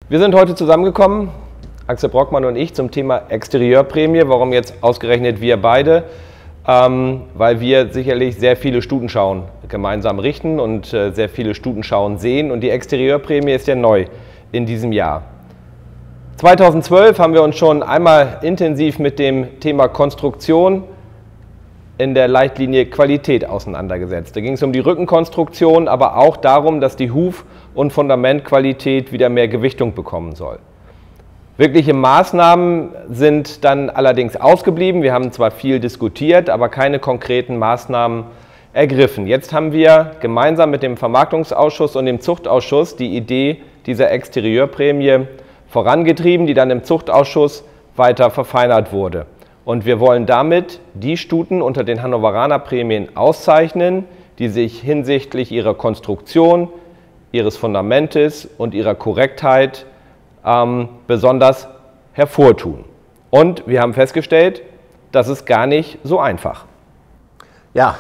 Wir sind heute zusammengekommen, Axel Brockmann und ich, zum Thema Exterieurprämie. Warum jetzt ausgerechnet wir beide? Weil wir sicherlich sehr viele Stutenschauen gemeinsam richten und sehr viele Stutenschauen sehen. Und die Exterieurprämie ist ja neu in diesem Jahr. 2012 haben wir uns schon einmal intensiv mit dem Thema Konstruktion in der Leitlinie Qualität auseinandergesetzt. Da ging es um die Rückenkonstruktion, aber auch darum, dass die Huf- und Fundamentqualität wieder mehr Gewichtung bekommen soll. Wirkliche Maßnahmen sind dann allerdings ausgeblieben. Wir haben zwar viel diskutiert, aber keine konkreten Maßnahmen ergriffen. Jetzt haben wir gemeinsam mit dem Vermarktungsausschuss und dem Zuchtausschuss die Idee dieser Exterieurprämie vorangetrieben, die dann im Zuchtausschuss weiter verfeinert wurde. Und wir wollen damit die Stuten unter den Hannoveraner Prämien auszeichnen, die sich hinsichtlich ihrer Konstruktion, ihres Fundamentes und ihrer Korrektheit besonders hervortun. Und wir haben festgestellt, das ist gar nicht so einfach. Ja,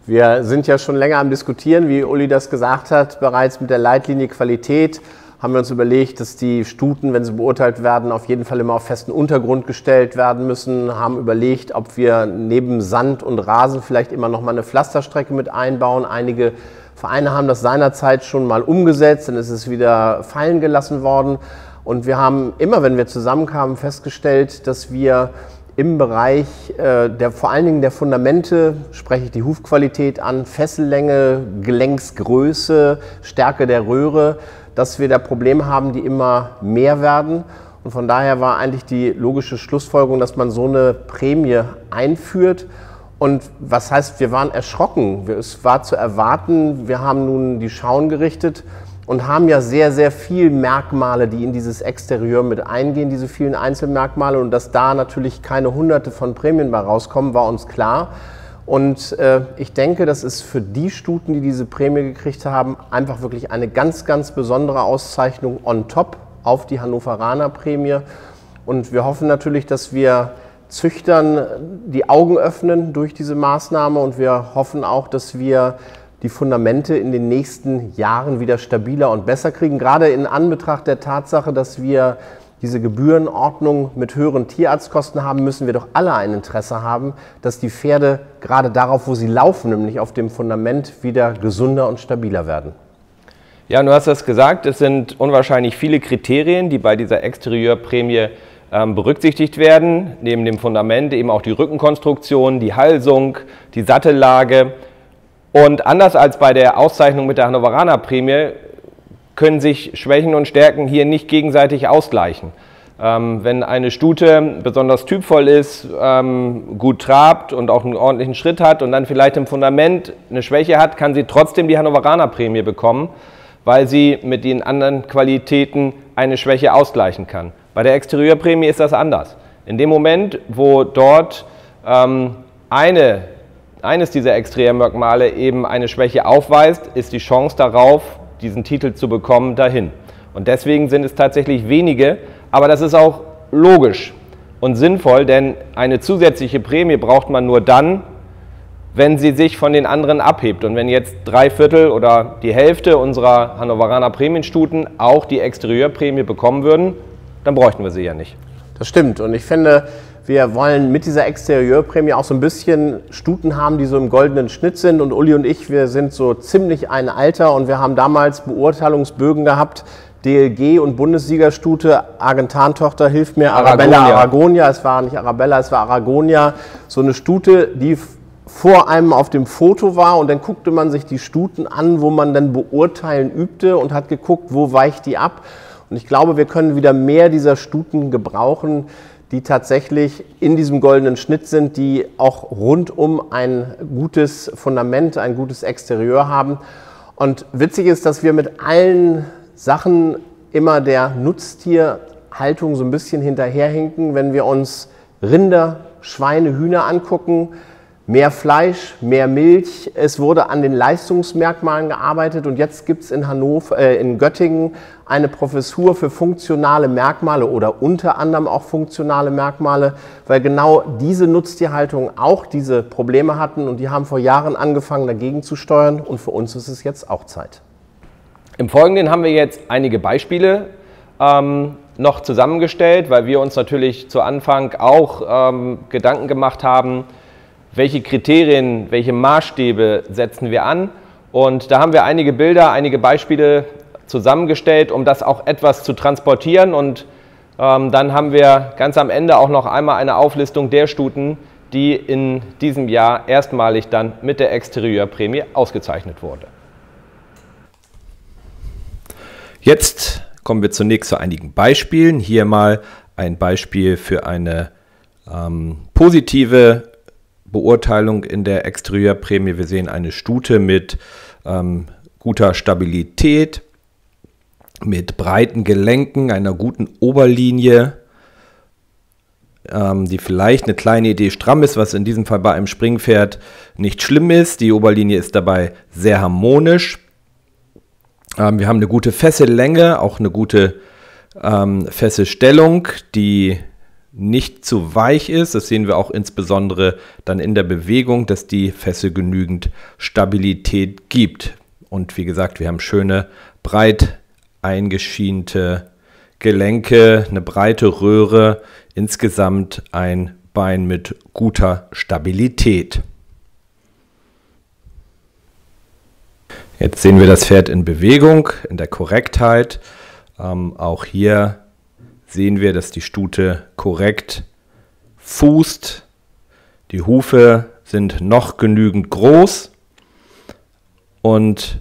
wir sind ja schon länger am Diskutieren, wie Uli das gesagt hat, bereits mit der Leitlinie Qualität. Haben wir uns überlegt, dass die Stuten, wenn sie beurteilt werden, auf jeden Fall immer auf festen Untergrund gestellt werden müssen. Haben überlegt, ob wir neben Sand und Rasen vielleicht immer noch mal eine Pflasterstrecke mit einbauen. Einige Vereine haben das seinerzeit schon mal umgesetzt, dann ist es wieder fallen gelassen worden. Und wir haben immer, wenn wir zusammenkamen, festgestellt, dass wir im Bereich vor allen Dingen der Fundamente, spreche ich die Hufqualität an, Fessellänge, Gelenksgröße, Stärke der Röhre, dass wir da Probleme haben, die immer mehr werden. Und von daher war eigentlich die logische Schlussfolgerung, dass man so eine Prämie einführt. Und was heißt, wir waren erschrocken. Es war zu erwarten, wir haben nun die Schauen gerichtet und haben ja sehr, sehr viele Merkmale, die in dieses Exterieur mit eingehen, diese vielen Einzelmerkmale. Und dass da natürlich keine Hunderte von Prämien bei rauskommen, war uns klar. Und ich denke, das ist für die Stuten, die diese Prämie gekriegt haben, einfach wirklich eine ganz, ganz besondere Auszeichnung on top auf die Hannoveraner Prämie. Und wir hoffen natürlich, dass wir Züchtern die Augen öffnen durch diese Maßnahme. Und wir hoffen auch, dass wir die Fundamente in den nächsten Jahren wieder stabiler und besser kriegen. Gerade in Anbetracht der Tatsache, dass wir diese Gebührenordnung mit höheren Tierarztkosten haben, müssen wir doch alle ein Interesse haben, dass die Pferde gerade darauf, wo sie laufen, nämlich auf dem Fundament, wieder gesunder und stabiler werden. Ja, du hast das gesagt, es sind unwahrscheinlich viele Kriterien, die bei dieser Exterieurprämie berücksichtigt werden. Neben dem Fundament eben auch die Rückenkonstruktion, die Halsung, die Sattellage. Und anders als bei der Auszeichnung mit der Hannoveraner Prämie können sich Schwächen und Stärken hier nicht gegenseitig ausgleichen. Wenn eine Stute besonders typvoll ist, gut trabt und auch einen ordentlichen Schritt hat und dann vielleicht im Fundament eine Schwäche hat, kann sie trotzdem die Hannoveraner Prämie bekommen, weil sie mit den anderen Qualitäten eine Schwäche ausgleichen kann. Bei der Exterieurprämie ist das anders. In dem Moment, wo dort eines dieser Exterieurmerkmale eben eine Schwäche aufweist, ist die Chance darauf, diesen Titel zu bekommen, dahin. Und deswegen sind es tatsächlich wenige, aber das ist auch logisch und sinnvoll, denn eine zusätzliche Prämie braucht man nur dann, wenn sie sich von den anderen abhebt. Und wenn jetzt 3/4 oder die Hälfte unserer Hannoveraner Prämienstuten auch die Exterieurprämie bekommen würden, dann bräuchten wir sie ja nicht. Das stimmt und ich finde, wir wollen mit dieser Exterieurprämie auch so ein bisschen Stuten haben, die so im goldenen Schnitt sind. Und Uli und ich, wir sind so ziemlich ein Alter und wir haben damals Beurteilungsbögen gehabt, DLG und Bundessiegerstute, Argentan-Tochter, hilft mir, Aragonia. Es war nicht Arabella, es war Aragonia. So eine Stute, die vor einem auf dem Foto war und dann guckte man sich die Stuten an, wo man dann beurteilen übte und hat geguckt, wo weicht die ab. Und ich glaube, wir können wieder mehr dieser Stuten gebrauchen, die tatsächlich in diesem goldenen Schnitt sind, die auch rundum ein gutes Fundament, ein gutes Exterieur haben. Und witzig ist, dass wir mit allen Sachen immer der Nutztierhaltung so ein bisschen hinterherhinken, wenn wir uns Rinder, Schweine, Hühner angucken. Mehr Fleisch, mehr Milch. Es wurde an den Leistungsmerkmalen gearbeitet und jetzt gibt es in Göttingen eine Professur für funktionale Merkmale oder unter anderem auch funktionale Merkmale, weil genau diese Nutztierhaltung auch diese Probleme hatten und die haben vor Jahren angefangen dagegen zu steuern und für uns ist es jetzt auch Zeit. Im Folgenden haben wir jetzt einige Beispiele noch zusammengestellt, weil wir uns natürlich zu Anfang auch Gedanken gemacht haben, welche Kriterien, welche Maßstäbe setzen wir an. Und da haben wir einige Bilder, einige Beispiele zusammengestellt, um das auch etwas zu transportieren. Und dann haben wir ganz am Ende auch noch einmal eine Auflistung der Stuten, die in diesem Jahr erstmalig dann mit der Exterieurprämie ausgezeichnet wurde. Jetzt kommen wir zunächst zu einigen Beispielen. Hier mal ein Beispiel für eine positive Beurteilung in der Exterieurprämie. Wir sehen eine Stute mit guter Stabilität, mit breiten Gelenken, einer guten Oberlinie, die vielleicht eine kleine Idee stramm ist, was in diesem Fall bei einem Springpferd nicht schlimm ist. Die Oberlinie ist dabei sehr harmonisch. Wir haben eine gute Fessellänge, auch eine gute Fesselstellung, die nicht zu weich ist. Das sehen wir auch insbesondere dann in der Bewegung, dass die Fessel genügend Stabilität gibt. Und wie gesagt, wir haben schöne, breit eingeschiente Gelenke, eine breite Röhre, insgesamt ein Bein mit guter Stabilität. Jetzt sehen wir das Pferd in Bewegung, in der Korrektheit. Auch hier sehen wir, dass die Stute korrekt fußt. Die Hufe sind noch genügend groß. Und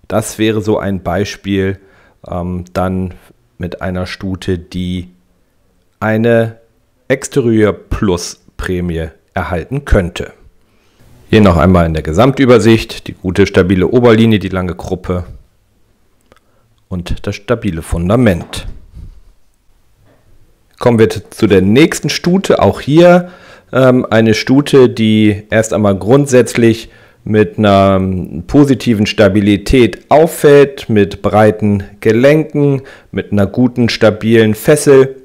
das wäre so ein Beispiel dann mit einer Stute, die eine Exterieur Plus Prämie erhalten könnte. Hier noch einmal in der Gesamtübersicht die gute stabile Oberlinie, die lange Kruppe und das stabile Fundament. Kommen wir zu der nächsten Stute. Auch hier eine Stute, die erst einmal grundsätzlich mit einer positiven Stabilität auffällt, mit breiten Gelenken, mit einer guten, stabilen Fessel,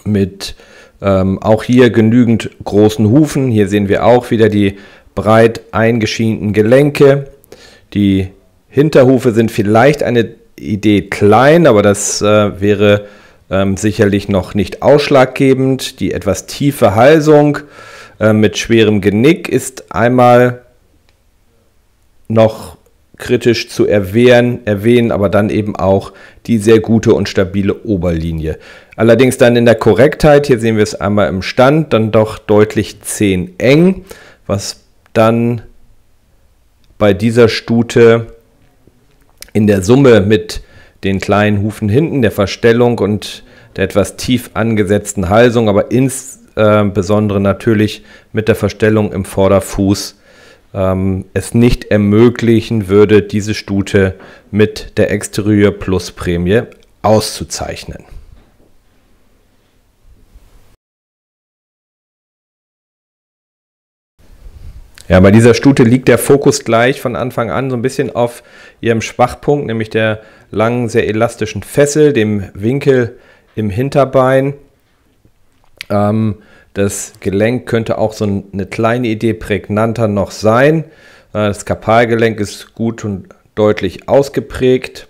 mit auch hier genügend großen Hufen. Hier sehen wir auch wieder die breit eingeschienten Gelenke. Die Hinterhufe sind vielleicht eine Idee klein, aber das wäre sicherlich noch nicht ausschlaggebend. Die etwas tiefe Halsung mit schwerem Genick ist einmal noch kritisch zu erwähnen, aber dann eben auch die sehr gute und stabile Oberlinie. Allerdings dann in der Korrektheit, hier sehen wir es einmal im Stand, dann doch deutlich zeheneng, was dann bei dieser Stute in der Summe mit den kleinen Hufen hinten, der Verstellung und der etwas tief angesetzten Halsung, aber insbesondere natürlich mit der Verstellung im Vorderfuß es nicht ermöglichen würde, diese Stute mit der Exterieur Plus Prämie auszuzeichnen. Ja, bei dieser Stute liegt der Fokus gleich von Anfang an so ein bisschen auf ihrem Schwachpunkt, nämlich der langen, sehr elastischen Fessel, dem Winkel im Hinterbein. Das Gelenk könnte auch so eine kleine Idee prägnanter noch sein. Das Karpalgelenk ist gut und deutlich ausgeprägt.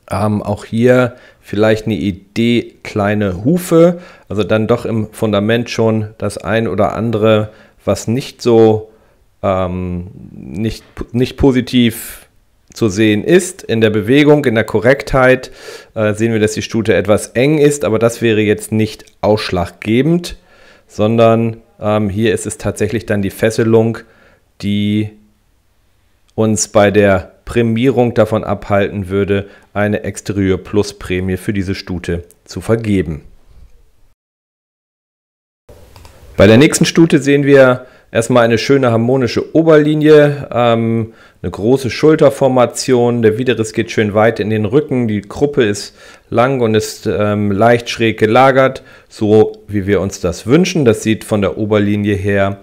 Auch hier vielleicht eine Idee kleine Hufe, also dann doch im Fundament schon das ein oder andere, was nicht so nicht positiv zu sehen ist. In der Bewegung, in der Korrektheit sehen wir, dass die Stute etwas eng ist, aber das wäre jetzt nicht ausschlaggebend, sondern hier ist es tatsächlich dann die Fesselung, die uns bei der Prämierung davon abhalten würde, eine Exterieur Plus Prämie für diese Stute zu vergeben. Bei der nächsten Stute sehen wir erstmal eine schöne harmonische Oberlinie, eine große Schulterformation, der Widerriss geht schön weit in den Rücken, die Kruppe ist lang und ist leicht schräg gelagert, so wie wir uns das wünschen. Das sieht von der Oberlinie her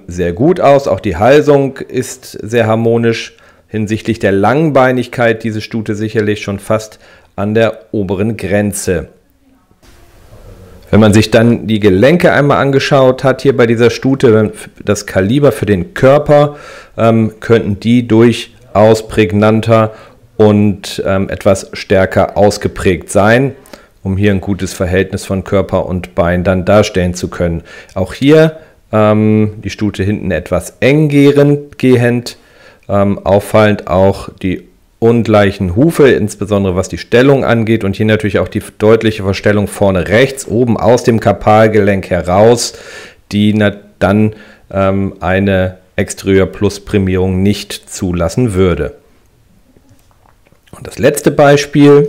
sehr gut aus. Auch die Halsung ist sehr harmonisch. Hinsichtlich der Langbeinigkeit diese Stute sicherlich schon fast an der oberen Grenze. Wenn man sich dann die Gelenke einmal angeschaut hat, hier bei dieser Stute, das Kaliber für den Körper, könnten die durchaus prägnanter und etwas stärker ausgeprägt sein, um hier ein gutes Verhältnis von Körper und Bein dann darstellen zu können. Auch hier die Stute hinten etwas eng gehend, auffallend auch die ungleichen Hufe, insbesondere was die Stellung angeht, und hier natürlich auch die deutliche Verstellung vorne rechts, oben aus dem Karpalgelenk heraus, die dann eine Exterieur Plus Prämierung nicht zulassen würde. Und das letzte Beispiel,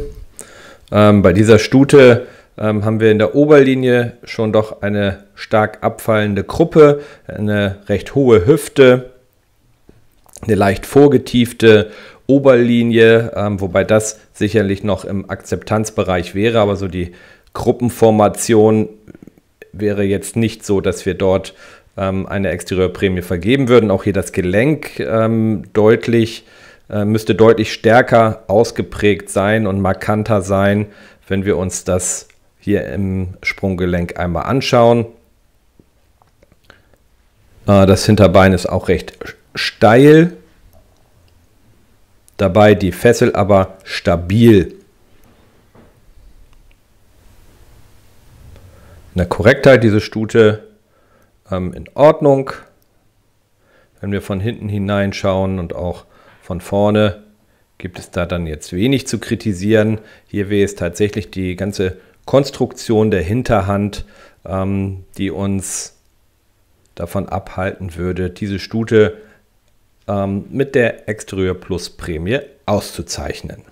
bei dieser Stute haben wir in der Oberlinie schon doch eine stark abfallende Kruppe, eine recht hohe Hüfte, eine leicht vorgetiefte Oberlinie, wobei das sicherlich noch im Akzeptanzbereich wäre, aber so die Gruppenformation wäre jetzt nicht so, dass wir dort eine Exterieurprämie vergeben würden. Auch hier das Gelenk müsste deutlich stärker ausgeprägt sein und markanter sein, wenn wir uns das hier im Sprunggelenk einmal anschauen. Das Hinterbein ist auch recht steil, dabei die Fessel aber stabil. In der Korrektheit diese Stute in Ordnung. Wenn wir von hinten hineinschauen und auch von vorne, gibt es da dann jetzt wenig zu kritisieren. Hier wäre es tatsächlich die ganze Konstruktion der Hinterhand, die uns davon abhalten würde, diese Stute mit der Exterieur Plus Prämie auszuzeichnen.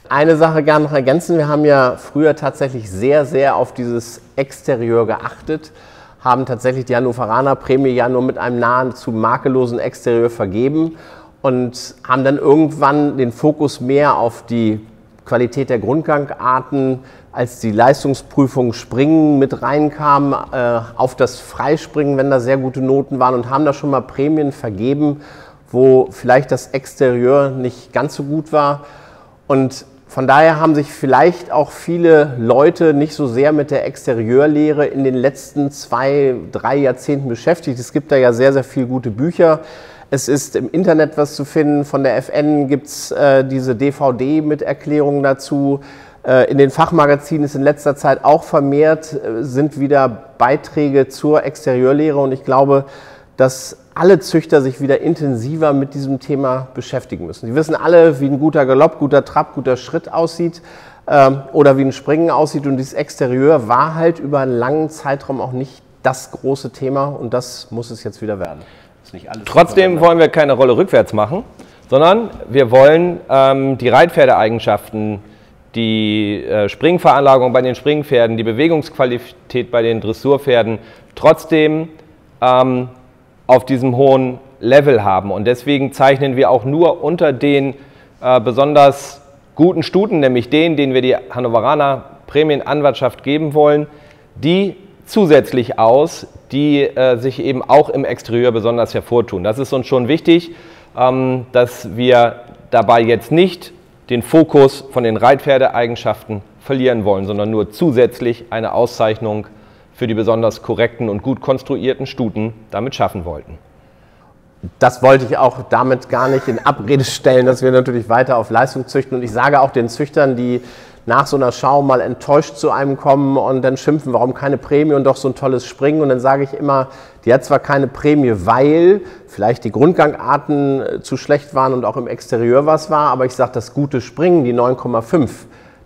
Eine Sache gerne noch ergänzen. Wir haben ja früher tatsächlich sehr, sehr auf dieses Exterieur geachtet, haben tatsächlich die Hannoveraner Prämie ja nur mit einem nahezu makellosen Exterieur vergeben und haben dann irgendwann den Fokus mehr auf die Qualität der Grundgangarten, als die Leistungsprüfung Springen mit reinkam, auf das Freispringen, wenn da sehr gute Noten waren, und haben da schon mal Prämien vergeben, wo vielleicht das Exterieur nicht ganz so gut war. Und von daher haben sich vielleicht auch viele Leute nicht so sehr mit der Exterieurlehre in den letzten 2, 3 Jahrzehnten beschäftigt. Es gibt da ja sehr, sehr viele gute Bücher. Es ist im Internet was zu finden. Von der FN gibt es diese DVD mit Erklärungen dazu. In den Fachmagazinen ist in letzter Zeit auch vermehrt, sind wieder Beiträge zur Exterieurlehre. Und ich glaube, dass alle Züchter sich wieder intensiver mit diesem Thema beschäftigen müssen. Sie wissen alle, wie ein guter Galopp, guter Trab, guter Schritt aussieht oder wie ein Springen aussieht. Und dieses Exterieur war halt über einen langen Zeitraum auch nicht das große Thema. Und das muss es jetzt wieder werden. Trotzdem wollen wir keine Rolle rückwärts machen, sondern wir wollen die Reitpferdeeigenschaften, die Springveranlagung bei den Springpferden, die Bewegungsqualität bei den Dressurpferden trotzdem auf diesem hohen Level haben. Und deswegen zeichnen wir auch nur unter den besonders guten Stuten, nämlich denen wir die Hannoveraner Prämienanwartschaft geben wollen, die zusätzlich aus, die sich eben auch im Exterieur besonders hervortun. Das ist uns schon wichtig, dass wir dabei jetzt nicht den Fokus von den Reitpferdeeigenschaften verlieren wollen, sondern nur zusätzlich eine Auszeichnung für die besonders korrekten und gut konstruierten Stuten damit schaffen wollten. Das wollte ich auch damit gar nicht in Abrede stellen, dass wir natürlich weiter auf Leistung züchten. Und ich sage auch den Züchtern, die nach so einer Schau mal enttäuscht zu einem kommen und dann schimpfen, warum keine Prämie und doch so ein tolles Springen. Und dann sage ich immer, die hat zwar keine Prämie, weil vielleicht die Grundgangarten zu schlecht waren und auch im Exterieur was war, aber ich sage, das gute Springen, die 9,5,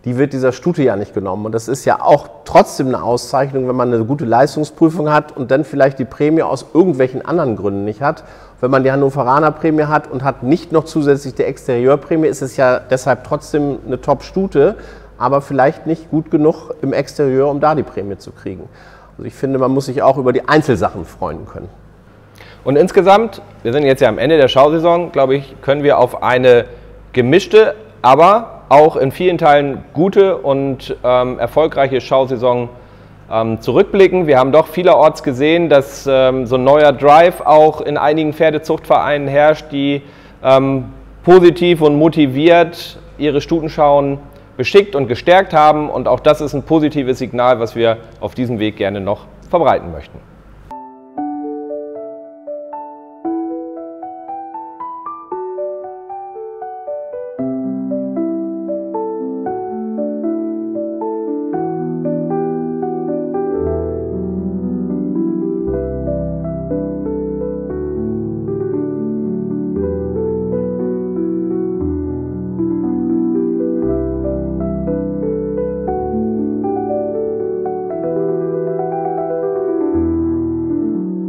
die wird dieser Stute ja nicht genommen. Und das ist ja auch trotzdem eine Auszeichnung, wenn man eine gute Leistungsprüfung hat und dann vielleicht die Prämie aus irgendwelchen anderen Gründen nicht hat. Wenn man die Hannoveraner Prämie hat und hat nicht noch zusätzlich die Exterieurprämie, ist es ja deshalb trotzdem eine Top-Stute, aber vielleicht nicht gut genug im Exterieur, um da die Prämie zu kriegen. Also ich finde, man muss sich auch über die Einzelsachen freuen können. Und insgesamt, wir sind jetzt ja am Ende der Schausaison, glaube ich, können wir auf eine gemischte, aber auch in vielen Teilen gute und erfolgreiche Schausaison zurückblicken. Wir haben doch vielerorts gesehen, dass so ein neuer Drive auch in einigen Pferdezuchtvereinen herrscht, die positiv und motiviert ihre Stutenschauen beschickt und gestärkt haben. Und auch das ist ein positives Signal, was wir auf diesem Weg gerne noch verbreiten möchten.